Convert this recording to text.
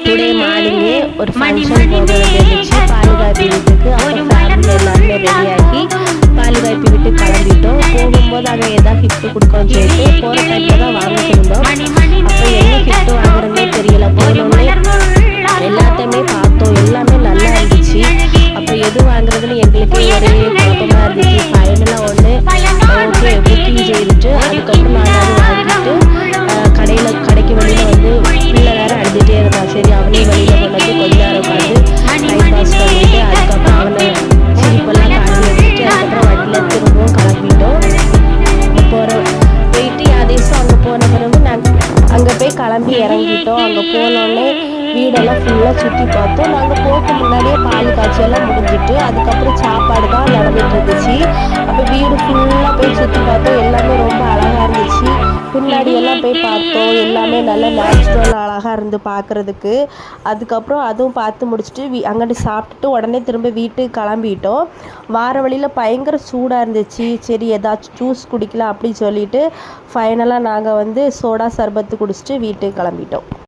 Today மார்னிங்கே ஒரு function போக வேண்டியிருந்துச்சு பாலிகாய்ப்பு வீட்டுக்கு. அப்போ ஃபேமிலி எல்லாருமே ரெடியாகி பாலிகாய்ப்பு வீட்டு கிளம்பிட்டோம். போகும்போது அங்கே எதாவது கிஃப்ட் கொடுக்கணும்னு சொல்லிட்டு போகிற டைமில் தான் வாங்கிட்டு இருந்தோம். அப்போ என்ன கிஃப்ட் வாங்குறதுனே தெரியல. போனோடனே எல்லாத்தையுமே பார்த்தோம், எல்லாமே நல்லா இருந்துச்சு. அப்போ எது வாங்குறதுன்னு எங்களுக்கே ஒரே குழப்பமாக இருந்துச்சு. ஃபைனலாக ஒன்று ஓகே புக்கிங் செய்துட்டு அதுக்கப்புறம் நாங்கள் அது வாங்கிட்டு கடைக்கு வெளியில் வந்து பிள்ளை வேற அழுதுகிட்டே இருந்தான். சரி அவனே வெளியில் கொண்டு வந்து கொஞ்ச நேரம் உட்காந்து டைம் பாஸ் பண்ணிட்டு அதுக்கப்புறம் அவனை சிரிப்பெல்லாம் காட்டி வச்சுட்டு அதுக்கப்புறம் வண்டியில் திரும்பவும் கிளம்பிட்டோம். போயிட்டு யாதேசம் அங்கே போன பிறகு நாங்கள் அங்கே போய் கிளம்பி இறங்கிட்டோம். அங்கே போனோடனே வீடெல்லாம் ஃபுல்லாக சுற்றி பார்த்தோம். நாங்கள் போக முன்னாடியே பால் காய்ச்செல்லாம் முடிஞ்சிட்டு அதுக்கப்புறம் சாப்பாடு தான் நடந்துட்டு இருந்துச்சு. அப்போ வீடு ஃபுல்லாக போய் சுற்றி பார்த்தோம். எல்லாமே ரொம்ப அழகாக இருந்துச்சு. முன்னாடியெல்லாம் போய் பார்த்தோம், எல்லாமே நல்ல நேச்சுரல் அழகாக இருந்து பார்க்குறதுக்கு. அதுக்கப்புறம் அதுவும் பார்த்து முடிச்சுட்டு அங்கிட்டு சாப்பிட்டுட்டு உடனே திரும்ப வீட்டுக்கு கிளம்பிட்டோம். வார வழியில் பயங்கர சூடாக இருந்துச்சு. சரி ஏதாச்சும் ஜூஸ் குடிக்கலாம் அப்படின்னு சொல்லிட்டு ஃபைனலாக நாங்கள் வந்து சோடா சர்பத்து குடிச்சிட்டு வீட்டுக்கு கிளம்பிட்டோம்.